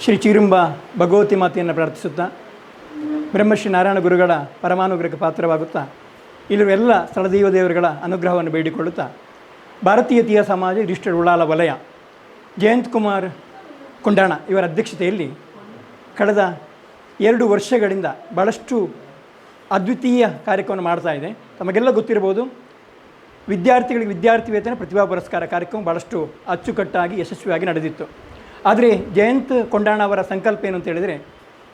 ಶ್ರೀ ಚೀರುಂಬ ಭಗವತಿ ಮಾತೆಯನ್ನು ಪ್ರಾರ್ಥಿಸುತ್ತಾ ಬ್ರಹ್ಮಶ್ರೀ ನಾರಾಯಣ ಗುರುಗಳ ಪರಮಾನುಗ್ರಹಕ್ಕೆ ಪಾತ್ರವಾಗುತ್ತಾ ಇಲ್ಲಿರುವ ಎಲ್ಲ ಸ್ಥಳದೈವ ದೇವರುಗಳ ಅನುಗ್ರಹವನ್ನು ಬೇಡಿಕೊಳ್ಳುತ್ತಾ ಭಾರತೀಯ ತೀಯ ಸಮಾಜ ರಿಜಿಸ್ಟರ್ಡ್ ಉಳ್ಳಾಲ ವಲಯ ಜಯಂತ್ ಕುಮಾರ್ ಕೊಂಡಾಣ ಇವರ ಅಧ್ಯಕ್ಷತೆಯಲ್ಲಿ ಕಳೆದ 2 ವರ್ಷಗಳಿಂದ ಭಾಳಷ್ಟು ಅದ್ವಿತೀಯ ಕಾರ್ಯಕ್ರಮವನ್ನು ಮಾಡ್ತಾ ಇದೆ. ತಮಗೆಲ್ಲ ಗೊತ್ತಿರ್ಬೋದು, ವಿದ್ಯಾರ್ಥಿಗಳಿಗೆ ವಿದ್ಯಾರ್ಥಿ ವೇತನ ಪ್ರತಿಭಾ ಪುರಸ್ಕಾರ ಕಾರ್ಯಕ್ರಮ ಭಾಳಷ್ಟು ಅಚ್ಚುಕಟ್ಟಾಗಿ ಯಶಸ್ವಿಯಾಗಿ ನಡೆದಿತ್ತು. ಆದರೆ ಜಯಂತ್ ಕೊಂಡಾಣ ಅವರ ಸಂಕಲ್ಪ ಏನು ಅಂತ ಹೇಳಿದರೆ,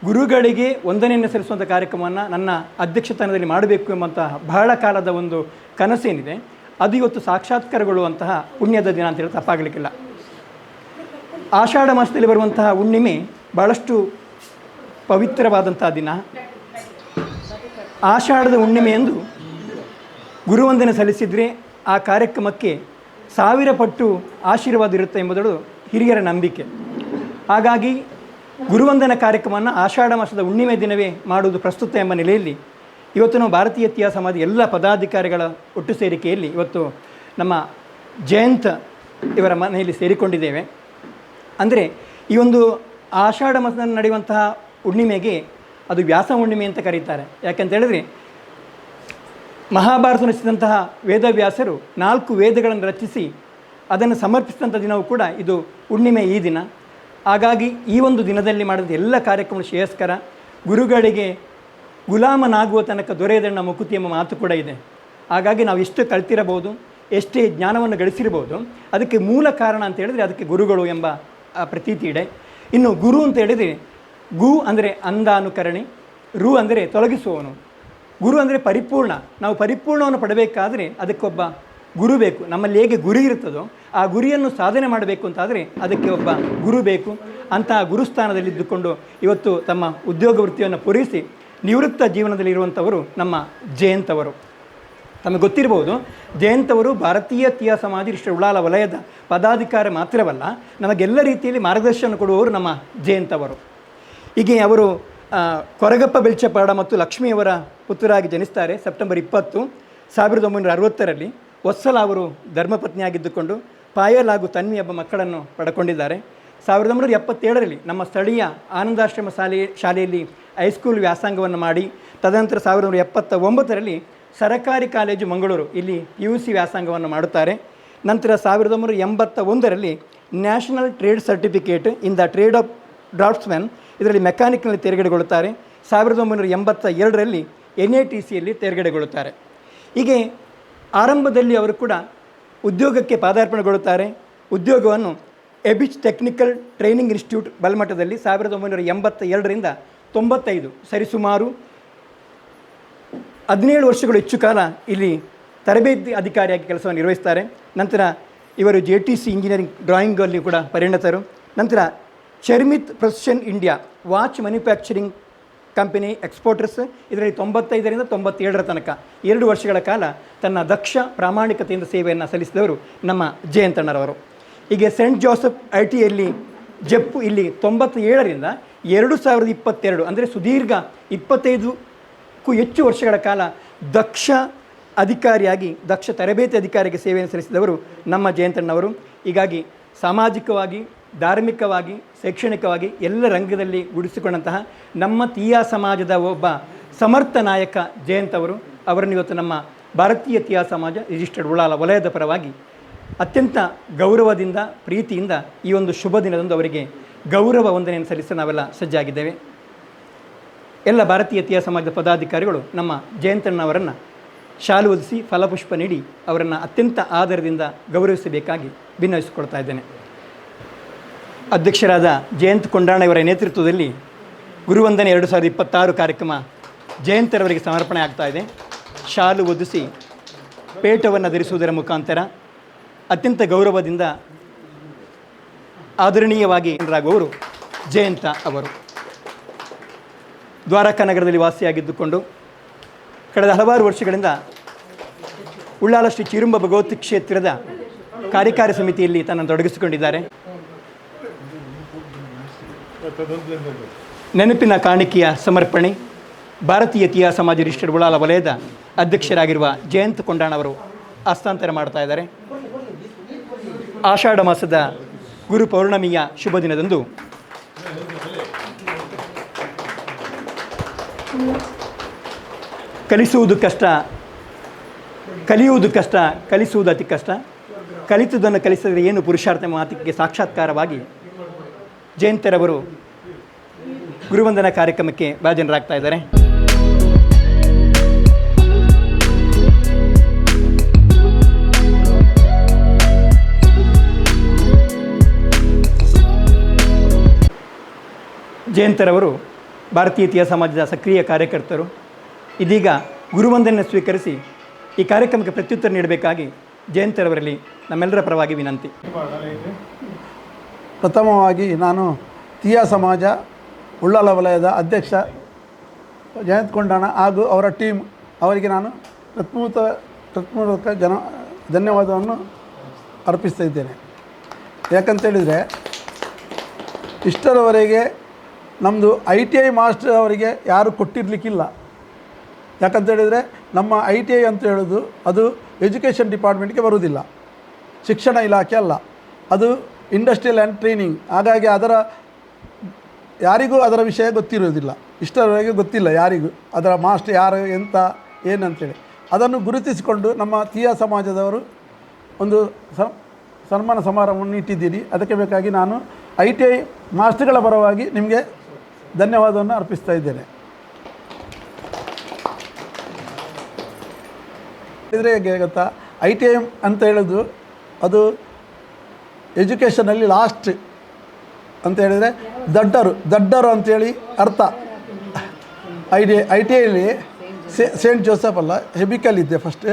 ಗುರುಗಳಿಗೆ ವಂದನೆಯನ್ನು ಸಲ್ಲಿಸುವಂಥ ಕಾರ್ಯಕ್ರಮವನ್ನು ನನ್ನ ಅಧ್ಯಕ್ಷತನದಲ್ಲಿ ಮಾಡಬೇಕು ಎಂಬಂತಹ ಬಹಳ ಕಾಲದ ಒಂದು ಕನಸೇನಿದೆ, ಅದು ಇವತ್ತು ಸಾಕ್ಷಾತ್ಕಾರಗೊಳ್ಳುವಂತಹ ಪುಣ್ಯದ ದಿನ ಅಂತ ಹೇಳಿ ತಪ್ಪಾಗಲಿಕ್ಕಿಲ್ಲ. ಆಷಾಢ ಮಾಸದಲ್ಲಿ ಬರುವಂತಹ ಹುಣ್ಣಿಮೆ ಭಾಳಷ್ಟು ಪವಿತ್ರವಾದಂತಹ ದಿನ. ಆಷಾಢದ ಹುಣ್ಣಿಮೆಯಂದು ಗುರುವಂದನೆ ಸಲ್ಲಿಸಿದರೆ ಆ ಕಾರ್ಯಕ್ರಮಕ್ಕೆ 1000 ಪಟ್ಟು ಆಶೀರ್ವಾದ ಇರುತ್ತೆ ಎಂಬುದು ಹಿರಿಯರ ನಂಬಿಕೆ. ಹಾಗಾಗಿ ಗುರುವಂದನ ಕಾರ್ಯಕ್ರಮವನ್ನು ಆಷಾಢ ಮಾಸದ ಹುಣ್ಣಿಮೆ ದಿನವೇ ಮಾಡುವುದು ಪ್ರಸ್ತುತ ಎಂಬ ನೆಲೆಯಲ್ಲಿ ಇವತ್ತು ನಾವು ಭಾರತೀಯ ತೀಯ ಸಮಾಜ ಎಲ್ಲ ಪದಾಧಿಕಾರಿಗಳ ಒಟ್ಟು ಸೇರಿಕೆಯಲ್ಲಿ ಇವತ್ತು ನಮ್ಮ ಜಯಂತ್ ಇವರ ಮನೆಯಲ್ಲಿ ಸೇರಿಕೊಂಡಿದ್ದೇವೆ. ಅಂದರೆ ಈ ಒಂದು ಆಷಾಢ ಮಾಸದಲ್ಲಿ ನಡೆಯುವಂತಹ ಹುಣ್ಣಿಮೆಗೆ ಅದು ವ್ಯಾಸ ಹುಣ್ಣಿಮೆ ಅಂತ ಕರೀತಾರೆ. ಯಾಕೆಂತ ಹೇಳಿದ್ರೆ, ಮಹಾಭಾರತ ರಚಿಸಿದಂತಹ ವೇದವ್ಯಾಸರು 4 ವೇದಗಳನ್ನು ರಚಿಸಿ ಅದನ್ನು ಸಮರ್ಪಿಸಿದಂಥ ದಿನವೂ ಕೂಡ ಇದು ಹುಣ್ಣಿಮೆ ಈ ದಿನ. ಹಾಗಾಗಿ ಈ ಒಂದು ದಿನದಲ್ಲಿ ಮಾಡಿದ ಎಲ್ಲ ಕಾರ್ಯಕ್ರಮಗಳು ಶ್ರೇಯಸ್ಕರ. ಗುರುಗಳಿಗೆ ಗುಲಾಮನಾಗುವ ತನಕ ದೊರೆಯದಣ್ಣ ಮುಕುತಿ ಎಂಬ ಮಾತು ಕೂಡ ಇದೆ. ಹಾಗಾಗಿ ನಾವು ಎಷ್ಟು ಕಲ್ತಿರಬಹುದು, ಎಷ್ಟೇ ಜ್ಞಾನವನ್ನು ಗಳಿಸಿರ್ಬೋದು, ಅದಕ್ಕೆ ಮೂಲ ಕಾರಣ ಅಂತ ಹೇಳಿದರೆ ಅದಕ್ಕೆ ಗುರುಗಳು ಎಂಬ ಪ್ರತೀತಿ ಇದೆ. ಇನ್ನು ಗುರು ಅಂತ ಹೇಳಿದರೆ, ಗು ಅಂದರೆ ಅಂಧಾನುಕರಣೆ, ರು ಅಂದರೆ ತೊಲಗಿಸುವವನು. ಗುರು ಅಂದರೆ ಪರಿಪೂರ್ಣ. ನಾವು ಪರಿಪೂರ್ಣವನ್ನು ಪಡಬೇಕಾದರೆ ಅದಕ್ಕೊಬ್ಬ ಗುರು ಬೇಕು. ನಮ್ಮಲ್ಲಿ ಹೇಗೆ ಗುರಿ ಇರ್ತದೋ ಆ ಗುರಿಯನ್ನು ಸಾಧನೆ ಮಾಡಬೇಕು ಅಂತಾದರೆ ಅದಕ್ಕೆ ಒಬ್ಬ ಗುರು ಬೇಕು. ಅಂತಹ ಗುರುಸ್ಥಾನದಲ್ಲಿದ್ದುಕೊಂಡು ಇವತ್ತು ತಮ್ಮ ಉದ್ಯೋಗ ವೃತ್ತಿಯನ್ನು ಪೂರೈಸಿ ನಿವೃತ್ತ ಜೀವನದಲ್ಲಿರುವಂಥವರು ನಮ್ಮ ಜಯಂತ್ ಅವರು. ತಮಗೆ ಗೊತ್ತಿರ್ಬೋದು, ಜಯಂತ್ ಅವರು ಭಾರತೀಯ ತೀಯ ಸಮಾಜ ರಿಜಿಸ್ಟರ್ಡ್ ಉಳ್ಳಾಲ ವಲಯದ ಪದಾಧಿಕಾರಿ ಮಾತ್ರವಲ್ಲ, ನಮಗೆಲ್ಲ ರೀತಿಯಲ್ಲಿ ಮಾರ್ಗದರ್ಶನ ಕೊಡುವವರು ನಮ್ಮ ಜಯಂತ್ ಅವರು. ಹೀಗೆ ಅವರು ಕೊರಗಪ್ಪ ಬೆಳ್ಚಪಾಡ ಮತ್ತು ಲಕ್ಷ್ಮಿಯವರ ಪುತ್ರರಾಗಿ ಜನಿಸ್ತಾರೆ. ಸೆಪ್ಟೆಂಬರ್ 20, 1960ರಲ್ಲಿ ವತ್ಸಲ ಅವರು ಧರ್ಮಪತ್ನಿಯಾಗಿದ್ದುಕೊಂಡು ಪಾಯಲ್ ಹಾಗೂ ತನ್ವಿ ಎಂಬ ಮಕ್ಕಳನ್ನು ಪಡ್ಕೊಂಡಿದ್ದಾರೆ. 1977ರಲ್ಲಿ ನಮ್ಮ ಸ್ಥಳೀಯ ಆನಂದಾಶ್ರಮ ಶಾಲೆಯಲ್ಲಿ ಹೈಸ್ಕೂಲ್ ವ್ಯಾಸಂಗವನ್ನು ಮಾಡಿ, ತದನಂತರ 1979ರಲ್ಲಿ ಸರಕಾರಿ ಕಾಲೇಜು ಮಂಗಳೂರು ಇಲ್ಲಿ PUC ವ್ಯಾಸಂಗವನ್ನು ಮಾಡುತ್ತಾರೆ. ನಂತರ 1981ರಲ್ಲಿ national trade certificate in the trade of draftsman ಇದರಲ್ಲಿ ಮೆಕ್ಯಾನಿಕ್ನಲ್ಲಿ ತೇರ್ಗಡೆಗೊಳ್ಳುತ್ತಾರೆ. 1982ರಲ್ಲಿ NATCಯಲ್ಲಿ ತೇರ್ಗಡೆಗೊಳ್ಳುತ್ತಾರೆ. ಹೀಗೆ ಆರಂಭದಲ್ಲಿ ಅವರು ಕೂಡ ಉದ್ಯೋಗಕ್ಕೆ ಪಾದಾರ್ಪಣೆಗೊಳ್ಳುತ್ತಾರೆ. ಉದ್ಯೋಗವನ್ನು ಎಬಿಚ್ ಟೆಕ್ನಿಕಲ್ ಟ್ರೈನಿಂಗ್ ಇನ್ಸ್ಟಿಟ್ಯೂಟ್ ಬಲ್ಮಠದಲ್ಲಿ 1982ರಿಂದ 95 ಸರಿಸುಮಾರು 17 ವರ್ಷಗಳು ಹೆಚ್ಚು ಕಾಲ ಇಲ್ಲಿ ತರಬೇತಿ ಅಧಿಕಾರಿಯಾಗಿ ಕೆಲಸವನ್ನು ನಿರ್ವಹಿಸ್ತಾರೆ. ನಂತರ ಇವರು JTC ಇಂಜಿನಿಯರಿಂಗ್ ಡ್ರಾಯಿಂಗಲ್ಲಿ ಕೂಡ ಪರಿಣತರು. ನಂತರ ಚರ್ಮಿತ್ precision India watch manufacturing company exporters ಇದರಲ್ಲಿ 95ರಿಂದ 97ರ ತನಕ 2 ವರ್ಷಗಳ ಕಾಲ ತನ್ನ ದಕ್ಷ ಪ್ರಾಮಾಣಿಕತೆಯಿಂದ ಸೇವೆಯನ್ನು ಸಲ್ಲಿಸಿದವರು ನಮ್ಮ ಜಯಂತಣ್ಣರವರು. ಹೀಗೆ ಸೆಂಟ್ ಜೋಸೆಫ್ ITಯಲ್ಲಿ ಜಪ್ಪು ಇಲ್ಲಿ 97ರಿಂದ 2022 ಅಂದರೆ ಸುದೀರ್ಘ 25ಕ್ಕೂ ಹೆಚ್ಚು ವರ್ಷಗಳ ಕಾಲ ದಕ್ಷ ಅಧಿಕಾರಿಯಾಗಿ, ದಕ್ಷ ತರಬೇತಿ ಅಧಿಕಾರಿಗೆ ಸೇವೆಯನ್ನು ಸಲ್ಲಿಸಿದವರು ನಮ್ಮ ಜಯಂತಣ್ಣವರು. ಹೀಗಾಗಿ ಸಾಮಾಜಿಕವಾಗಿ, ಧಾರ್ಮಿಕವಾಗಿ, ಶೈಕ್ಷಣಿಕವಾಗಿ ಎಲ್ಲ ರಂಗದಲ್ಲಿ ಗುಡಿಸಿಕೊಂಡಂತಹ ನಮ್ಮ ತೀಯ ಸಮಾಜದ ಒಬ್ಬ ಸಮರ್ಥ ನಾಯಕ ಜಯಂತ್ ಅವರು. ಅವರನ್ನು ಇವತ್ತು ನಮ್ಮ ಭಾರತೀಯ ತೀಯ ಸಮಾಜ ರಿಜಿಸ್ಟರ್ಡ್ ಉಳ್ಳಾಲ ವಲಯದ ಪರವಾಗಿ ಅತ್ಯಂತ ಗೌರವದಿಂದ, ಪ್ರೀತಿಯಿಂದ ಈ ಒಂದು ಶುಭ ದಿನದಂದು ಅವರಿಗೆ ಗೌರವ ವಂದನೆಯನ್ನು ಸಲ್ಲಿಸಲು ನಾವೆಲ್ಲ ಸಜ್ಜಾಗಿದ್ದೇವೆ. ಎಲ್ಲ ಭಾರತೀಯ ತೀಯ ಸಮಾಜದ ಪದಾಧಿಕಾರಿಗಳು ನಮ್ಮ ಜಯಂತಣ್ಣವರನ್ನು ಶಾಲು ಹೊದಿಸಿ ಫಲಪುಷ್ಪ ನೀಡಿ ಅವರನ್ನು ಅತ್ಯಂತ ಆದರದಿಂದ ಗೌರವಿಸಬೇಕಾಗಿ ಭಿನ್ನವಿಸಿಕೊಳ್ತಾ ಇದ್ದೇನೆ. ಅಧ್ಯಕ್ಷರಾದ ಜಯಂತ್ ಕೊಂಡಾಣ ಇವರ ನೇತೃತ್ವದಲ್ಲಿ ಗುರುವಂದನೆ 2026 ಕಾರ್ಯಕ್ರಮ ಜಯಂತರವರಿಗೆ ಸಮರ್ಪಣೆ ಆಗ್ತಾ ಇದೆ. ಶಾಲು ಹೊದಿಸಿ ಪೇಟವನ್ನು ಧರಿಸುವುದರ ಮುಖಾಂತರ ಅತ್ಯಂತ ಗೌರವದಿಂದ ಆದರಣೀಯವಾಗಿ ರಾಗುವವರು ಜಯಂತ ಅವರು. ದ್ವಾರಕಾ ನಗರದಲ್ಲಿ ವಾಸಿಯಾಗಿದ್ದುಕೊಂಡು ಕಳೆದ ಹಲವಾರು ವರ್ಷಗಳಿಂದ ಉಳ್ಳಾಲ ಶ್ರೀ ಚೀರುಂಬ ಭಗವತಿ ಕ್ಷೇತ್ರದ ಕಾರ್ಯಕಾರಿ ಸಮಿತಿಯಲ್ಲಿ ತನ್ನನ್ನು ತೊಡಗಿಸಿಕೊಂಡಿದ್ದಾರೆ. ನೆನಪಿನ ಕಾಣಿಕೆಯ ಸಮರ್ಪಣೆ ಭಾರತೀಯ ತೀಯ ಸಮಾಜ ರಿಜಿಸ್ಟರ್ಡ್ ಉಳ್ಳಾಲ ವಲಯದ ಅಧ್ಯಕ್ಷರಾಗಿರುವ ಜಯಂತ್ ಕೊಂಡಾಣ ಅವರು ಹಸ್ತಾಂತರ ಮಾಡ್ತಾ ಇದ್ದಾರೆ. ಆಷಾಢ ಮಾಸದ ಗುರು ಪೌರ್ಣಮಿಯ ಶುಭ ದಿನದಂದು ಕಲಿಸುವುದು ಕಷ್ಟ, ಕಲಿಯುವುದು ಕಷ್ಟ, ಕಲಿಸುವುದು ಅತಿ ಕಷ್ಟ. ಕಲಿತುದನ್ನು ಕಲಿಸಿದರೆ ಏನು ಪುರುಷಾರ್ಥ ಮಾತಿಗೆ ಸಾಕ್ಷಾತ್ಕಾರವಾಗಿ ಜಯಂತರವರು ಗುರುವಂದನಾ ಕಾರ್ಯಕ್ರಮಕ್ಕೆ ಭಾಜನರಾಗ್ತಾ ಇದ್ದಾರೆ. ಜಯಂತರವರು ಭಾರತೀಯ ತೀಯ ಸಮಾಜದ ಸಕ್ರಿಯ ಕಾರ್ಯಕರ್ತರು. ಇದೀಗ ಗುರುವಂದನೆಯನ್ನು ಸ್ವೀಕರಿಸಿ ಈ ಕಾರ್ಯಕ್ರಮಕ್ಕೆ ಪ್ರತ್ಯುತ್ತರ ನೀಡಬೇಕಾಗಿ ಜಯಂತರವರಲ್ಲಿ ನಮ್ಮೆಲ್ಲರ ಪರವಾಗಿ ವಿನಂತಿ. ಪ್ರಥಮವಾಗಿ ನಾನು ತೀಯ ಸಮಾಜ ಉಳ್ಳಾಲ ವಲಯದ ಅಧ್ಯಕ್ಷ ಜಯಂತ್ ಕೊಂಡಾಣ ಹಾಗೂ ಅವರ ಟೀಮ್ ಅವರಿಗೆ ನಾನು ಹೃತ್ಪೂರ್ವಕ ಧನ್ಯವಾದವನ್ನು ಅರ್ಪಿಸ್ತಾ ಇದ್ದೇನೆ. ಯಾಕಂತೇಳಿದರೆ ಇಷ್ಟರವರೆಗೆ ನಮ್ಮದು ITI ಮಾಸ್ಟರ್ ಅವರಿಗೆ ಯಾರು ಕೊಟ್ಟಿರಲಿಕ್ಕಿಲ್ಲ. ಯಾಕಂತೇಳಿದರೆ ನಮ್ಮ ITI ಅಂತ ಹೇಳೋದು ಅದು ಎಜುಕೇಷನ್ ಡಿಪಾರ್ಟ್ಮೆಂಟ್ಗೆ ಬರುವುದಿಲ್ಲ, ಶಿಕ್ಷಣ ಇಲಾಖೆ ಅಲ್ಲ, ಅದು ಇಂಡಸ್ಟ್ರಿಯಲ್ ಆ್ಯಂಡ್ ಟ್ರೈನಿಂಗ್. ಹಾಗಾಗಿ ಯಾರಿಗೂ ಅದರ ವಿಷಯ ಗೊತ್ತಿರುವುದಿಲ್ಲ, ಇಷ್ಟರವರೆಗೆ ಗೊತ್ತಿಲ್ಲ ಯಾರಿಗೂ ಅದರ ಮಾಸ್ಟರ್ ಯಾರು ಎಂತ ಏನಂತೇಳಿ. ಅದನ್ನು ಗುರುತಿಸಿಕೊಂಡು ನಮ್ಮ ತೀಯ ಸಮಾಜದವರು ಒಂದು ಸನ್ಮಾನ ಸಮಾರಂಭವನ್ನು ಇಟ್ಟಿದ್ದೀರಿ. ಅದಕ್ಕೆ ಬೇಕಾಗಿ ನಾನು ITI ಮಾಸ್ಟರ್ಗಳ ಪರವಾಗಿ ನಿಮಗೆ ಧನ್ಯವಾದವನ್ನು ಅರ್ಪಿಸ್ತಾ ಇದ್ದೇನೆ. ಇದ್ರೆ ಹೇಗೆ ಗೊತ್ತಾ, ITI ಅಂತ ಹೇಳೋದು ಅದು ಎಜುಕೇಷನಲ್ಲಿ ಲಾಸ್ಟ್ ಅಂತ ಹೇಳಿದರೆ ದಡ್ಡರು ಅಂಥೇಳಿ ಅರ್ಥ. ITIಯಲ್ಲಿ ಸೇಂಟ್ ಜೋಸೆಫ್ ಅಲ್ಲ, ಹೆಬಿಕಲ್ ಇದ್ದೆ ಫಸ್ಟ್.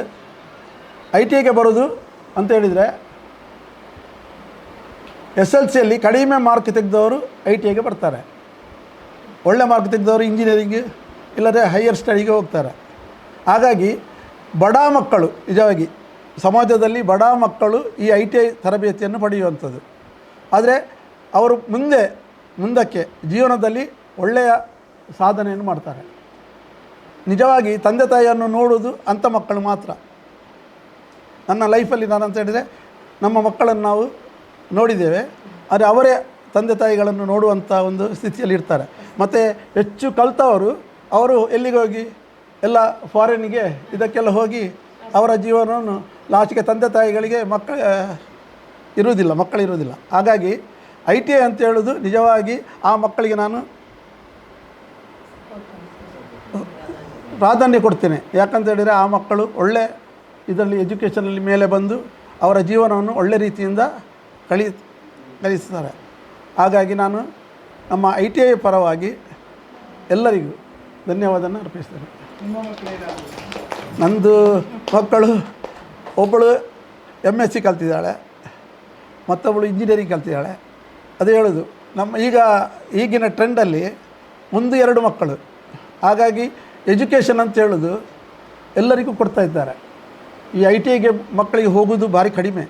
ITIಗೆ ಬರೋದು ಅಂತ ಹೇಳಿದರೆ SLCಯಲ್ಲಿ ಕಡಿಮೆ ಮಾರ್ಕ್ ತೆಗೆದವರು ITIಗೆ ಬರ್ತಾರೆ, ಒಳ್ಳೆ ಮಾರ್ಕ್ ತೆಗೆದವರು ಇಂಜಿನಿಯರಿಂಗ್ ಇಲ್ಲದೆ ಹೈಯರ್ ಸ್ಟಡಿಗೆ ಹೋಗ್ತಾರೆ. ಹಾಗಾಗಿ ಬಡ ಮಕ್ಕಳು, ನಿಜವಾಗಿ ಸಮಾಜದಲ್ಲಿ ಬಡ ಮಕ್ಕಳು ಈ ITI ತರಬೇತಿಯನ್ನು ಪಡೆಯುವಂಥದ್ದು. ಆದರೆ ಅವರು ಮುಂದಕ್ಕೆ ಜೀವನದಲ್ಲಿ ಒಳ್ಳೆಯ ಸಾಧನೆಯನ್ನು ಮಾಡ್ತಾರೆ. ನಿಜವಾಗಿ ತಂದೆ ತಾಯಿಯನ್ನು ನೋಡುವುದು ಅಂಥ ಮಕ್ಕಳು ಮಾತ್ರ. ನನ್ನ ಲೈಫಲ್ಲಿ ನಾನಂತ ಹೇಳಿದರೆ ನಮ್ಮ ಮಕ್ಕಳನ್ನು ನಾವು ನೋಡಿದ್ದೇವೆ, ಆದರೆ ಅವರೇ ತಂದೆ ತಾಯಿಗಳನ್ನು ನೋಡುವಂಥ ಒಂದು ಸ್ಥಿತಿಯಲ್ಲಿ ಇರ್ತಾರೆ. ಮತ್ತು ಹೆಚ್ಚು ಕಲಿತವರು ಅವರು ಎಲ್ಲಿಗೆ ಹೋಗಿ ಎಲ್ಲ ಫಾರಿನ್ನಿಗೆ ಇದಕ್ಕೆಲ್ಲ ಹೋಗಿ ಅವರ ಜೀವನವನ್ನು ಲಾಸ್ಟಿಗೆ ತಂದೆ ತಾಯಿಗಳಿಗೆ ಮಕ್ಕಳು ಇರುವುದಿಲ್ಲ. ಹಾಗಾಗಿ ITI ಅಂತ ಹೇಳೋದು ನಿಜವಾಗಿ ಆ ಮಕ್ಕಳಿಗೆ ನಾನು ಪ್ರಾಧಾನ್ಯ ಕೊಡ್ತೇನೆ. ಯಾಕಂತ ಹೇಳಿದರೆ ಆ ಮಕ್ಕಳು ಒಳ್ಳೆ ಇದರಲ್ಲಿ ಎಜುಕೇಷನಲ್ಲಿ ಮೇಲೆ ಬಂದು ಅವರ ಜೀವನವನ್ನು ಒಳ್ಳೆ ರೀತಿಯಿಂದ ಕಲಿಸ್ತಾರೆ. ಹಾಗಾಗಿ ನಾನು ನಮ್ಮ ITI ಪರವಾಗಿ ಎಲ್ಲರಿಗೂ ಧನ್ಯವಾದನ ಅರ್ಪಿಸ್ತೇನೆ. ನಂದು ಮಕ್ಕಳು ಒಬ್ಬಳು MSc ಕಲ್ತಿದ್ದಾಳೆ, ಮತ್ತೊಬ್ಬಳು ಇಂಜಿನಿಯರಿಂಗ್ ಕಲ್ತಿದ್ದಾಳೆ. ಅದು ಹೇಳೋದು ನಮ್ಮ ಈಗಿನ ಟ್ರೆಂಡಲ್ಲಿ 1-2 ಮಕ್ಕಳು. ಹಾಗಾಗಿ ಎಜುಕೇಷನ್ ಅಂತ ಹೇಳೋದು ಎಲ್ಲರಿಗೂ ಕೊಡ್ತಾ ಇದ್ದಾರೆ. ಈ ITIಗೆ ಮಕ್ಕಳಿಗೆ ಹೋಗೋದು ಭಾರಿ ಕಡಿಮೆ.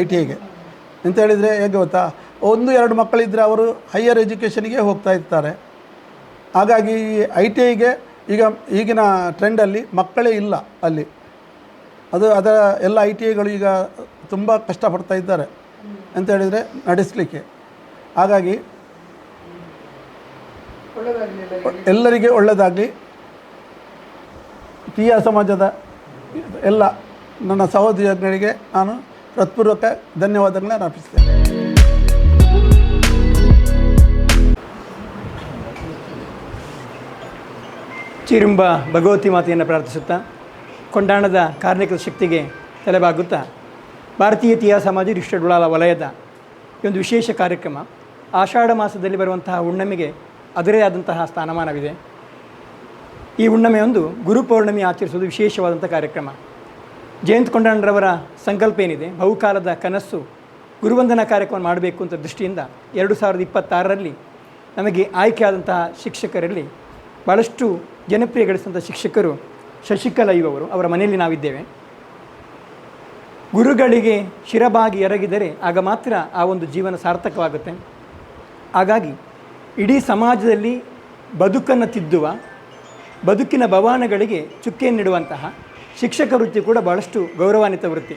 ITIಗೆ ಅಂತ ಹೇಳಿದರೆ ಹೇಗೆ ಗೊತ್ತಾ, 1-2 ಮಕ್ಕಳಿದ್ದರೆ ಅವರು ಹೈಯರ್ ಎಜುಕೇಷನಿಗೆ ಹೋಗ್ತಾ ಇರ್ತಾರೆ. ಹಾಗಾಗಿ ಈ ITIಗೆ ಈಗಿನ ಟ್ರೆಂಡಲ್ಲಿ ಮಕ್ಕಳೇ ಇಲ್ಲ ಅಲ್ಲಿ. ಅದರ ಎಲ್ಲ ITIಗಳು ಈಗ ತುಂಬ ಕಷ್ಟಪಡ್ತಾ ಇದ್ದಾರೆ ಅಂತ ಹೇಳಿದರೆ ನಡೆಸಲಿಕ್ಕೆ. ಹಾಗಾಗಿ ಎಲ್ಲರಿಗೆ ಒಳ್ಳೆಯದಾಗಲಿ. ತೀಯ ಸಮಾಜದ ಎಲ್ಲ ನನ್ನ ಸಹೋದರಿಗಳಿಗೆ ನಾನು ಹೃತ್ಪೂರ್ವಕ ಧನ್ಯವಾದಗಳನ್ನು ಅರ್ಪಿಸ್ತೇನೆ. ಚಿರುಂಬ ಭಗವತಿ ಮಾತೆಯನ್ನು ಪ್ರಾರ್ಥಿಸುತ್ತಾ ಕೊಂಡಾಣದ ಕಾರ್ಮಿಕರ ಶಕ್ತಿಗೆ ತಲೆಬಾಗುತ್ತಾ ಭಾರತೀಯ ತೀಯ ಸಮಾಜ ರಿಜಿಸ್ಟರ್ಡ್ ಉಳ್ಳಾಲ ವಲಯದ ಈ ಒಂದು ವಿಶೇಷ ಕಾರ್ಯಕ್ರಮ ಆಷಾಢ ಮಾಸದಲ್ಲಿ ಬರುವಂತಹ ಹುಣ್ಣಿಮೆಗೆ ಅದರೇ ಆದಂತಹ ಸ್ಥಾನಮಾನವಿದೆ. ಈ ಹುಣ್ಣಿಮೆಯೊಂದು ಗುರುಪೌರ್ಣಮಿ ಆಚರಿಸುವುದು ವಿಶೇಷವಾದಂಥ ಕಾರ್ಯಕ್ರಮ. ಜಯಂತ್ ಕೊಂಡಾಣರವರ ಸಂಕಲ್ಪ ಏನಿದೆ, ಬಹುಕಾಲದ ಕನಸು ಗುರುವಂದನಾ ಕಾರ್ಯಕ್ರಮ ಮಾಡಬೇಕು ಅಂತ ದೃಷ್ಟಿಯಿಂದ 2026ರಲ್ಲಿ ನಮಗೆ ಆಯ್ಕೆಯಾದಂತಹ ಶಿಕ್ಷಕರಲ್ಲಿ ಭಾಳಷ್ಟು ಜನಪ್ರಿಯ ಗಳಿಸಿದಂಥ ಶಿಕ್ಷಕರು ಶಶಿಕಲಾ ಇವರು. ಅವರ ಮನೆಯಲ್ಲಿ ನಾವಿದ್ದೇವೆ. ಗುರುಗಳಿಗೆ ಶಿರಬಾಗಿ ಎರಗಿದರೆ ಆಗ ಮಾತ್ರ ಆ ಒಂದು ಜೀವನ ಸಾರ್ಥಕವಾಗುತ್ತೆ. ಹಾಗಾಗಿ ಇಡೀ ಸಮಾಜದಲ್ಲಿ ಬದುಕನ್ನು ತಿದ್ದುವ, ಬದುಕಿನ ಭವಾನಗಳಿಗೆ ಚುಕ್ಕೆಯನ್ನು ನೀಡುವಂತಹ ಶಿಕ್ಷಕ ವೃತ್ತಿ ಕೂಡ ಭಾಳಷ್ಟು ಗೌರವಾನ್ವಿತ ವೃತ್ತಿ.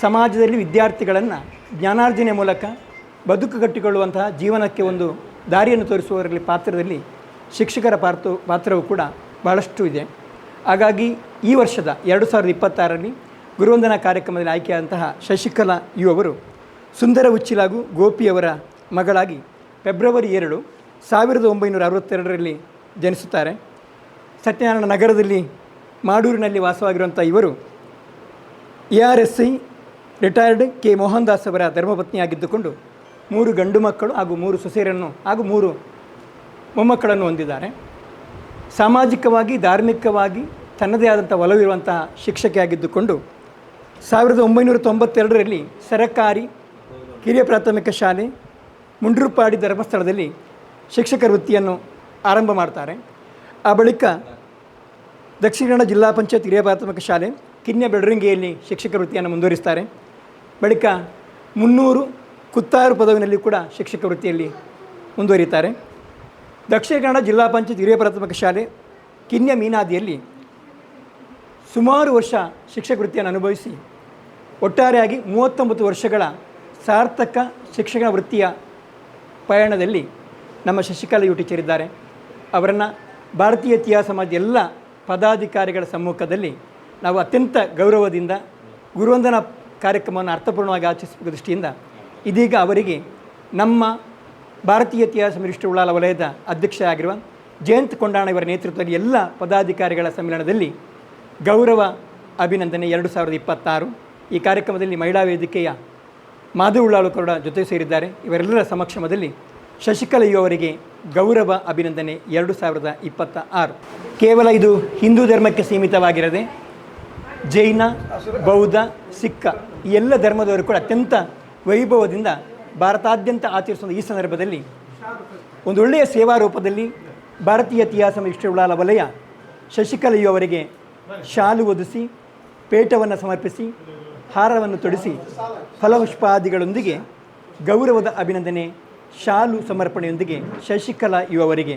ಸಮಾಜದಲ್ಲಿ ವಿದ್ಯಾರ್ಥಿಗಳನ್ನು ಜ್ಞಾನಾರ್ಜನೆ ಮೂಲಕ ಬದುಕು ಕಟ್ಟಿಕೊಳ್ಳುವಂತಹ ಜೀವನಕ್ಕೆ ಒಂದು ದಾರಿಯನ್ನು ತೋರಿಸುವವರಲ್ಲಿ ಪಾತ್ರದಲ್ಲಿ ಶಿಕ್ಷಕರ ಪಾತ್ರವೂ ಕೂಡ ಬಹಳಷ್ಟು ಇದೆ. ಹಾಗಾಗಿ ಈ ವರ್ಷದ 2026ರಲ್ಲಿ ಗುರುವಂದನಾ ಕಾರ್ಯಕ್ರಮದಲ್ಲಿ ಆಯ್ಕೆಯಾದಂತಹ ಶಶಿಕಲಾ ಯು ಅವರು ಸುಂದರ ಉಚ್ಚಿಲಾಗು ಗೋಪಿಯವರ ಮಗಳಾಗಿ ಫೆಬ್ರವರಿ 2, 1962ರಲ್ಲಿ ಜನಿಸುತ್ತಾರೆ. ಸತ್ಯನಾರಾಯಣ ನಗರದಲ್ಲಿ ಮಾಡೂರಿನಲ್ಲಿ ವಾಸವಾಗಿರುವಂಥ ಇವರು ARSI retired K Mohan Das ಅವರ ಧರ್ಮಪತ್ನಿಯಾಗಿದ್ದುಕೊಂಡು 3 ಗಂಡು ಮಕ್ಕಳು ಹಾಗೂ 3 ಸೊಸೆಯರನ್ನು ಹಾಗೂ 3 ಮೊಮ್ಮಕ್ಕಳನ್ನು ಹೊಂದಿದ್ದಾರೆ. ಸಾಮಾಜಿಕವಾಗಿ ಧಾರ್ಮಿಕವಾಗಿ ತನ್ನದೇ ಆದಂಥ ಒಲವಿರುವಂತಹ ಶಿಕ್ಷಕಿಯಾಗಿದ್ದುಕೊಂಡು 1992ರಲ್ಲಿ ಸರಕಾರಿ ಕಿರಿಯ ಪ್ರಾಥಮಿಕ ಶಾಲೆ ಮುಂಡ್ರುಪಾಡಿ ಧರ್ಮಸ್ಥಳದಲ್ಲಿ ಶಿಕ್ಷಕ ವೃತ್ತಿಯನ್ನು ಆರಂಭ ಮಾಡ್ತಾರೆ. ಆ ಬಳಿಕ ದಕ್ಷಿಣ ಕನ್ನಡ ಜಿಲ್ಲಾ ಪಂಚಾಯತ್ ಹಿರಿಯ ಪ್ರಾಥಮಿಕ ಶಾಲೆ ಕಿನ್ಯ ಬೆಳರಿಂಗಿಯಲ್ಲಿ ಶಿಕ್ಷಕ ವೃತ್ತಿಯನ್ನು ಮುಂದುವರಿಸ್ತಾರೆ. ಬಳಿಕ 300 ಕುತ್ತಾರು ಪದವಿನಲ್ಲಿ ಕೂಡ ಶಿಕ್ಷಕ ವೃತ್ತಿಯಲ್ಲಿ ಮುಂದುವರಿತಾರೆ. ದಕ್ಷಿಣ ಕನ್ನಡ ಜಿಲ್ಲಾ ಪಂಚಾಯತ್ ಹಿರಿಯ ಪ್ರಾಥಮಿಕ ಶಾಲೆ ಕಿನ್ಯ ಮೀನಾದಿಯಲ್ಲಿ ಸುಮಾರು ವರ್ಷ ಶಿಕ್ಷಕ ವೃತ್ತಿಯನ್ನು ಅನುಭವಿಸಿ ಒಟ್ಟಾರೆಯಾಗಿ 39 ವರ್ಷಗಳ ಸಾರ್ಥಕ ಶಿಕ್ಷಣ ವೃತ್ತಿಯ ಪಯಣದಲ್ಲಿ ನಮ್ಮ ಶಶಿಕಲಾ ಯು ಟೀಚರ್ ಅವರನ್ನು ಭಾರತೀಯ ಇತಿಹಾಸ ಸಮಾಜದ ಎಲ್ಲ ಪದಾಧಿಕಾರಿಗಳ ಸಮ್ಮುಖದಲ್ಲಿ ನಾವು ಅತ್ಯಂತ ಗೌರವದಿಂದ ಗುರುವಂದನಾ ಕಾರ್ಯಕ್ರಮವನ್ನು ಅರ್ಥಪೂರ್ಣವಾಗಿ ಆಚರಿಸುವ ದೃಷ್ಟಿಯಿಂದ ಇದೀಗ ಅವರಿಗೆ ನಮ್ಮ ಭಾರತೀಯ ಇತಿಹಾಸ ಮಿನಿಸ್ಟರ್ ಉಳ್ಳಾಲ ವಲಯದ ಅಧ್ಯಕ್ಷರಾಗಿರುವ ಜಯಂತ್ ಕೊಂಡಾಣ ಇವರ ನೇತೃತ್ವದಲ್ಲಿ ಎಲ್ಲ ಪದಾಧಿಕಾರಿಗಳ ಸಮ್ಮೇಳನದಲ್ಲಿ ಗೌರವ ಅಭಿನಂದನೆ 2026. ಈ ಕಾರ್ಯಕ್ರಮದಲ್ಲಿ ಮಹಿಳಾ ವೇದಿಕೆಯ ಮಾಧವ ಉಳ್ಳಾಳು ಕೂಡ ಜೊತೆ ಸೇರಿದ್ದಾರೆ. ಇವರೆಲ್ಲರ ಸಮಕ್ಷಮದಲ್ಲಿ ಶಶಿಕಲಾ ಯು ಅವರಿಗೆ ಗೌರವ ಅಭಿನಂದನೆ 2026. ಕೇವಲ ಇದು ಹಿಂದೂ ಧರ್ಮಕ್ಕೆ ಸೀಮಿತವಾಗಿರದೆ ಜೈನ, ಬೌದ್ಧ, ಸಿಖ್ ಈ ಎಲ್ಲ ಧರ್ಮದವರು ಕೂಡ ಅತ್ಯಂತ ವೈಭವದಿಂದ ಭಾರತಾದ್ಯಂತ ಆಚರಿಸುವ ಈ ಸಂದರ್ಭದಲ್ಲಿ ಒಂದು ಒಳ್ಳೆಯ ಸೇವಾ ರೂಪದಲ್ಲಿ ಭಾರತೀಯ ಇತಿಹಾಸ ಮಿನಿಸ್ಟರ್ ಉಳ್ಳಾಲ ವಲಯ ಶಶಿಕಲಾ ಯು ಅವರಿಗೆ ಶಾಲು ಒದಿಸಿ ಪೇಟವನ್ನು ಸಮರ್ಪಿಸಿ ಹಾರವನ್ನು ತೊಡಿಸಿ ಫಲಪುಷ್ಪಾದಿಗಳೊಂದಿಗೆ ಗೌರವದ ಅಭಿನಂದನೆ ಶಾಲು ಸಮರ್ಪಣೆಯೊಂದಿಗೆ ಶಶಿಕಲಾ ಯು ಅವರಿಗೆ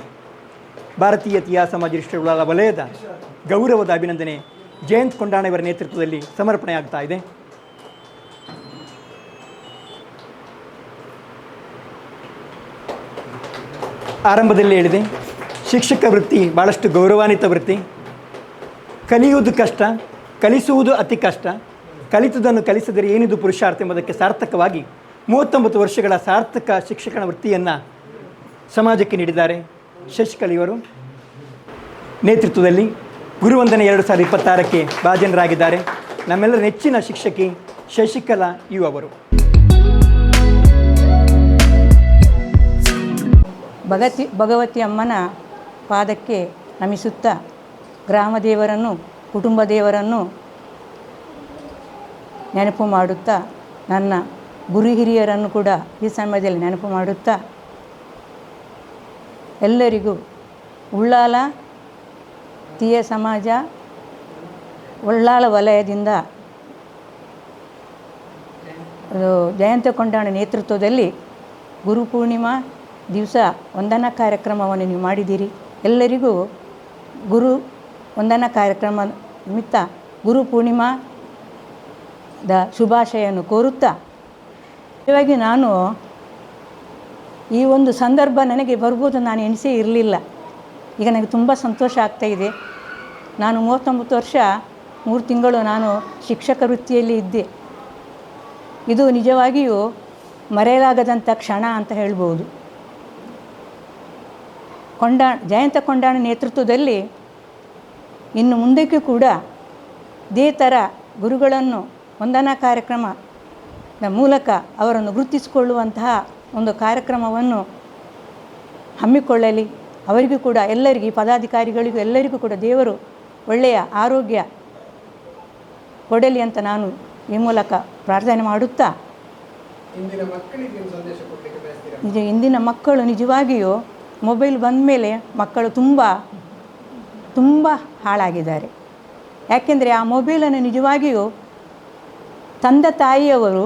ಭಾರತೀಯ ಇತಿಹಾಸ ಸಮಾಜ ಮಿನಿಸ್ಟರ್ ಉಳ್ಳಾಲ ವಲಯದ ಗೌರವದ ಅಭಿನಂದನೆ ಜಯಂತ್ ಕೊಂಡಾಣ ಇವರ ನೇತೃತ್ವದಲ್ಲಿ ಸಮರ್ಪಣೆಯಾಗ್ತಾ ಇದೆ. ಆರಂಭದಲ್ಲಿ ಹೇಳಿದೆ, ಶಿಕ್ಷಕ ವೃತ್ತಿ ಭಾಳಷ್ಟು ಗೌರವಾನ್ವಿತ ವೃತ್ತಿ. ಕಲಿಯುವುದು ಕಷ್ಟ, ಕಲಿಸುವುದು ಅತಿ ಕಷ್ಟ. ಕಲಿತುದನ್ನು ಕಲಿಸಿದರೆ ಏನಿದು ಪುರುಷಾರ್ಥ ಎಂಬುದಕ್ಕೆ ಸಾರ್ಥಕವಾಗಿ 39 ವರ್ಷಗಳ ಸಾರ್ಥಕ ಶಿಕ್ಷಣ ವೃತ್ತಿಯನ್ನು ಸಮಾಜಕ್ಕೆ ನೀಡಿದ್ದಾರೆ. ಶಶಿಕಲಾ ಇವರು ನೇತೃತ್ವದಲ್ಲಿ ಗುರುವಂದನೆ 2026ಕ್ಕೆ ಭಾಜನರಾಗಿದ್ದಾರೆ. ನಮ್ಮೆಲ್ಲರ ನೆಚ್ಚಿನ ಶಿಕ್ಷಕಿ ಶಶಿಕಲಾ ಯು ಅವರು. ಭಗವತಿ ಅಮ್ಮನ ಪಾದಕ್ಕೆ ನಮಿಸುತ್ತಾ ಗ್ರಾಮ ದೇವರನ್ನು, ಕುಟುಂಬ ದೇವರನ್ನು ನೆನಪು ಮಾಡುತ್ತಾ, ನನ್ನ ಗುರು ಹಿರಿಯರನ್ನು ಕೂಡ ಈ ಸಮಯದಲ್ಲಿ ನೆನಪು ಮಾಡುತ್ತಾ, ಎಲ್ಲರಿಗೂ ಉಳ್ಳಾಲ ತೀಯ ಸಮಾಜ ಉಳ್ಳಾಲ ವಲಯದಿಂದ ಜಯಂತ ಕೊಂಡಾಣ ನೇತೃತ್ವದಲ್ಲಿ ಗುರುಪೂರ್ಣಿಮಾ ದಿವಸ ವಂದನಾ ಕಾರ್ಯಕ್ರಮವನ್ನು ನೀವು ಮಾಡಿದ್ದೀರಿ. ಎಲ್ಲರಿಗೂ ಗುರು ವಂದನಾ ಕಾರ್ಯಕ್ರಮ ನಿಮಿತ್ತ ಗುರುಪೂರ್ಣಿಮಾದ ಶುಭಾಶಯನ್ನು ಕೋರುತ್ತಾ, ನಿಜವಾಗಿ ನಾನು ಈ ಒಂದು ಸಂದರ್ಭ ನನಗೆ ಬರ್ಬೋದು ನಾನು ಎಣಿಸೇ ಇರಲಿಲ್ಲ. ಈಗ ನನಗೆ ತುಂಬ ಸಂತೋಷ ಆಗ್ತಾಯಿದೆ. ನಾನು 39 ವರ್ಷ 3 ತಿಂಗಳು ನಾನು ಶಿಕ್ಷಕ ವೃತ್ತಿಯಲ್ಲಿ ಇದ್ದೆ. ಇದು ನಿಜವಾಗಿಯೂ ಮರೆಯಲಾಗದಂಥ ಕ್ಷಣ ಅಂತ ಹೇಳ್ಬೋದು. ಜಯಂತ ಕೊಂಡಾಣ ನೇತೃತ್ವದಲ್ಲಿ ಇನ್ನು ಮುಂದಕ್ಕೆ ಕೂಡ ಇದೇ ಥರ ಗುರುಗಳನ್ನು ವಂದನಾ ಕಾರ್ಯಕ್ರಮದ ಮೂಲಕ ಅವರನ್ನು ಗುರುತಿಸಿಕೊಳ್ಳುವಂತಹ ಒಂದು ಕಾರ್ಯಕ್ರಮವನ್ನು ಹಮ್ಮಿಕೊಳ್ಳಲಿ. ಅವರಿಗೂ ಕೂಡ ಎಲ್ಲರಿಗೂ ಪದಾಧಿಕಾರಿಗಳಿಗೂ ಎಲ್ಲರಿಗೂ ಕೂಡ ದೇವರು ಒಳ್ಳೆಯ ಆರೋಗ್ಯ ಕೊಡಲಿ ಅಂತ ನಾನು ಈ ಮೂಲಕ ಪ್ರಾರ್ಥನೆ ಮಾಡುತ್ತಾ, ಇಂದಿನ ಮಕ್ಕಳು ನಿಜವಾಗಿಯೂ ಮೊಬೈಲ್ ಬಂದ ಮೇಲೆ ಮಕ್ಕಳು ತುಂಬ ಹಾಳಾಗಿದ್ದಾರೆ. ಯಾಕೆಂದರೆ ಆ ಮೊಬೈಲನ್ನು ನಿಜವಾಗಿಯೂ ತಂದೆ ತಾಯಿಯವರು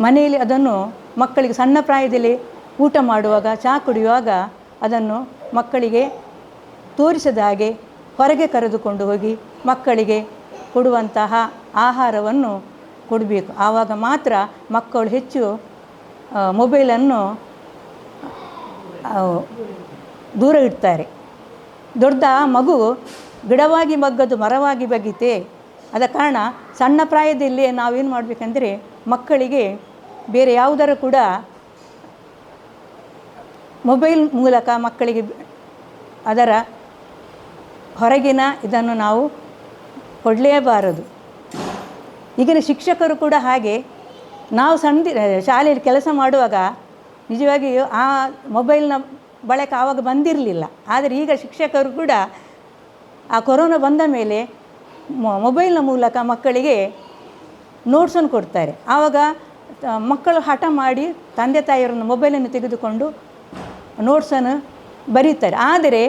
ಮನೆಯಲ್ಲಿ ಅದನ್ನು ಮಕ್ಕಳಿಗೆ ಸಣ್ಣ ಪ್ರಾಯದಲ್ಲಿ ಊಟ ಮಾಡುವಾಗ, ಚಹಾ ಕುಡಿಯುವಾಗ ಅದನ್ನು ಮಕ್ಕಳಿಗೆ ತೋರಿಸದ ಹಾಗೆ ಹೊರಗೆ ಕರೆದುಕೊಂಡು ಹೋಗಿ ಮಕ್ಕಳಿಗೆ ಕೊಡುವಂತಹ ಆಹಾರವನ್ನು ಕೊಡಬೇಕು. ಆವಾಗ ಮಾತ್ರ ಮಕ್ಕಳು ಹೆಚ್ಚು ಮೊಬೈಲನ್ನು ದೂರ ಇಡ್ತಾರೆ. ದೊಡ್ಡ ಮಗು ಗಿಡವಾಗಿ ಬಗ್ಗದು ಮರವಾಗಿ ಬಗ್ಗಿತೆ. ಆದ ಕಾರಣ ಸಣ್ಣ ಪ್ರಾಯದಲ್ಲೇ ನಾವೇನು ಮಾಡಬೇಕಂದ್ರೆ ಮಕ್ಕಳಿಗೆ ಬೇರೆ ಯಾವುದರ ಕೂಡ ಮೊಬೈಲ್ ಮೂಲಕ ಮಕ್ಕಳಿಗೆ ಅದರ ಹೊರಗಿನ ಇದನ್ನು ನಾವು ಕೊಡಲೇಬಾರದು. ಈಗಿನ ಶಿಕ್ಷಕರು ಕೂಡ ಹಾಗೆ. ನಾವು ಶಾಲೆಯಲ್ಲಿ ಕೆಲಸ ಮಾಡುವಾಗ ನಿಜವಾಗಿಯೂ ಆ ಮೊಬೈಲ್ನ ಬಳಕೆ ಆವಾಗ ಬಂದಿರಲಿಲ್ಲ. ಆದರೆ ಈಗ ಶಿಕ್ಷಕರು ಕೂಡ ಆ ಕೊರೋನಾ ಬಂದ ಮೇಲೆ ಮೊಬೈಲ್ನ ಮೂಲಕ ಮಕ್ಕಳಿಗೆ ನೋಟ್ಸನ್ನು ಕೊಡ್ತಾರೆ. ಆವಾಗ ಮಕ್ಕಳು ಹಠ ಮಾಡಿ ತಂದೆ ತಾಯಿಯರನ್ನು ಮೊಬೈಲನ್ನು ತೆಗೆದುಕೊಂಡು ನೋಟ್ಸನ್ನು ಬರೀತಾರೆ. ಆದರೆ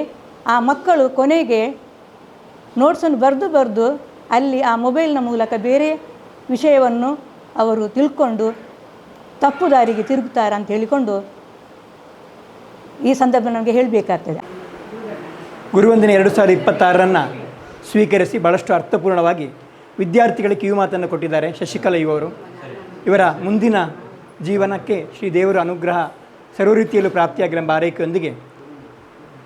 ಆ ಮಕ್ಕಳು ಕೊನೆಗೆ ನೋಟ್ಸನ್ನು ಬರೆದು ಅಲ್ಲಿ ಆ ಮೊಬೈಲ್ನ ಮೂಲಕ ಬೇರೆ ವಿಷಯವನ್ನು ಅವರು ತಿಳ್ಕೊಂಡು ತಪ್ಪು ದಾರಿಗೆ ತಿರುಗುತ್ತಾರೆ ಅಂತ ಹೇಳಿಕೊಂಡು ಈ ಸಂದರ್ಭ ನಮಗೆ ಹೇಳಬೇಕಾಗ್ತದೆ. ಗುರುವಂದನೆ 2026 ಸ್ವೀಕರಿಸಿ ಭಾಳಷ್ಟು ಅರ್ಥಪೂರ್ಣವಾಗಿ ವಿದ್ಯಾರ್ಥಿಗಳಿಗೆ ಕಿವಿ ಮಾತನ್ನು ಕೊಟ್ಟಿದ್ದಾರೆ ಶಶಿಕಲಾ ಇವರು. ಇವರ ಮುಂದಿನ ಜೀವನಕ್ಕೆ ಶ್ರೀ ದೇವರ ಅನುಗ್ರಹ ಸರ್ವ ರೀತಿಯಲ್ಲೂ ಪ್ರಾಪ್ತಿಯಾಗಿರೆಂಬ ಆರೈಕೆಯೊಂದಿಗೆ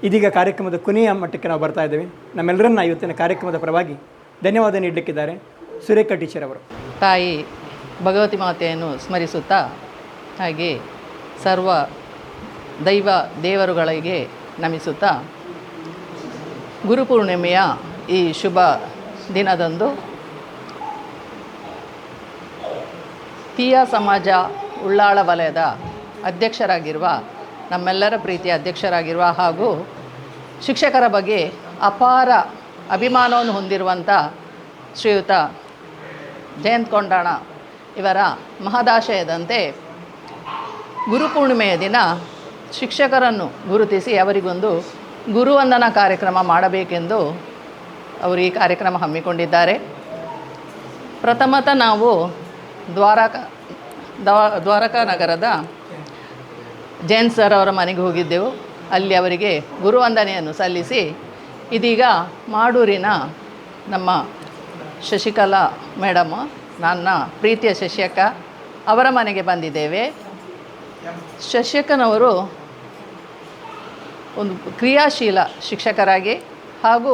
ಇದೀಗ ಕಾರ್ಯಕ್ರಮದ ಕೊನೆಯ ಮಟ್ಟಕ್ಕೆ ನಾವು ಬರ್ತಾ ಇದ್ದೇವೆ. ನಮ್ಮೆಲ್ಲರನ್ನ ಇವತ್ತಿನ ಕಾರ್ಯಕ್ರಮದ ಪರವಾಗಿ ಧನ್ಯವಾದ ನೀಡಲಿಕ್ಕಿದ್ದಾರೆ ಸುರೇಖಾ ಟೀಚರ್ ಅವರು. ತಾಯಿ ಭಗವತಿ ಮಾತೆಯನ್ನು ಸ್ಮರಿಸುತ್ತಾ ಹಾಗೆ ಸರ್ವ ದೇವರುಗಳಿಗೆ ನಮಿಸುತ್ತಾ ಗುರುಪೂರ್ಣಿಮೆಯ ಈ ಶುಭ ದಿನದಂದು ತೀಯಾ ಸಮಾಜ ಉಳ್ಳಾಳ ವಲಯದ ಅಧ್ಯಕ್ಷರಾಗಿರುವ ನಮ್ಮೆಲ್ಲರ ಪ್ರೀತಿಯ ಅಧ್ಯಕ್ಷರಾಗಿರುವ ಹಾಗೂ ಶಿಕ್ಷಕರ ಬಗ್ಗೆ ಅಪಾರ ಅಭಿಮಾನವನ್ನು ಹೊಂದಿರುವಂಥ ಶ್ರೀಯುತ ಜಯಂತ್ ಕೊಂಡಾಣ ಇವರ ಮಹದಾಶಯದಂತೆ ಗುರುಪೂರ್ಣಿಮೆಯ ದಿನ ಶಿಕ್ಷಕರನ್ನು ಗುರುತಿಸಿ ಅವರಿಗೊಂದು ಗುರುವಂದನಾ ಕಾರ್ಯಕ್ರಮ ಮಾಡಬೇಕೆಂದು ಅವರು ಈ ಕಾರ್ಯಕ್ರಮ ಹಮ್ಮಿಕೊಂಡಿದ್ದಾರೆ. ಪ್ರಥಮತಃ ನಾವು ದ್ವಾರಕಾ ನಗರದ ಜೈನ್ ಸರ್ ಅವರ ಮನೆಗೆ ಹೋಗಿದ್ದೆವು. ಅಲ್ಲಿ ಅವರಿಗೆ ಗುರುವಂದನೆಯನ್ನು ಸಲ್ಲಿಸಿ ಇದೀಗ ಮಾಡೂರಿನ ನಮ್ಮ ಶಶಿಕಲಾ ಮೇಡಮ್, ನನ್ನ ಪ್ರೀತಿಯ ಶಶಿಯಕ್ಕ ಅವರ ಮನೆಗೆ ಬಂದಿದ್ದೇವೆ. ಶಶಿಯಕ್ಕನವರು ಒಂದು ಕ್ರಿಯಾಶೀಲ ಶಿಕ್ಷಕರಾಗಿ ಹಾಗೂ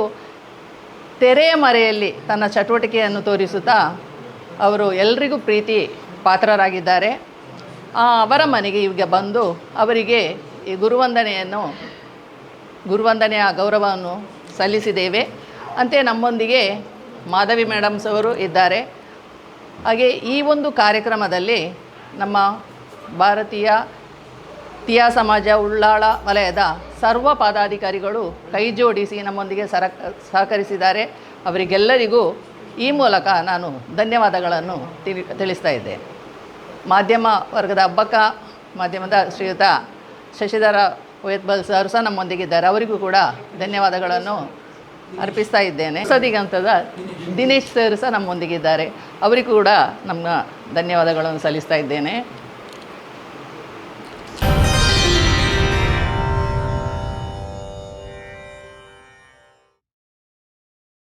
ತೆರೆಯ ಮರೆಯಲ್ಲಿ ತನ್ನ ಚಟುವಟಿಕೆಯನ್ನು ತೋರಿಸುತ್ತಾ ಅವರು ಎಲ್ರಿಗೂ ಪ್ರೀತಿ ಪಾತ್ರರಾಗಿದ್ದಾರೆ. ಅವರ ಮನೆಗೆ ಈಗ ಬಂದು ಅವರಿಗೆ ಈ ಗುರುವಂದನೆಯ ಗೌರವವನ್ನು ಸಲ್ಲಿಸಿದ್ದೇವೆ. ಅಂತೆ ನಮ್ಮೊಂದಿಗೆ ಮಾಧವಿ ಮೇಡಮ್ಸ್ ಅವರು ಇದ್ದಾರೆ. ಹಾಗೆ ಈ ಒಂದು ಕಾರ್ಯಕ್ರಮದಲ್ಲಿ ನಮ್ಮ ಭಾರತೀಯ ತೀಯಾ ಸಮಾಜ ಉಳ್ಳಾಳ ವಲಯದ ಸರ್ವ ಪದಾಧಿಕಾರಿಗಳು ಕೈ ಜೋಡಿಸಿ ನಮ್ಮೊಂದಿಗೆ ಸಹಕರಿಸಿದ್ದಾರೆ. ಅವರಿಗೆಲ್ಲರಿಗೂ ಈ ಮೂಲಕ ನಾನು ಧನ್ಯವಾದಗಳನ್ನು ತಿಳಿಸ್ತಾ ಇದ್ದೇನೆ. ಮಾಧ್ಯಮ ವರ್ಗದ ಮಾಧ್ಯಮದ ಶ್ರೀಯುತ ಶಶಿಧರ ಓಯತ್ಬಲ್ ಸರ್ ಸಹ ನಮ್ಮೊಂದಿಗಿದ್ದಾರೆ. ಅವರಿಗೂ ಕೂಡ ಧನ್ಯವಾದಗಳನ್ನು ಅರ್ಪಿಸ್ತಾ ಇದ್ದೇನೆ. ಸದಿಗಂತದ ದಿನೇಶ್ ಸರ್ ಸಹ ನಮ್ಮೊಂದಿಗಿದ್ದಾರೆ. ಅವರಿಗೂ ಕೂಡ ನಮ್ಮ ಧನ್ಯವಾದಗಳನ್ನು ಸಲ್ಲಿಸ್ತಾ ಇದ್ದೇನೆ.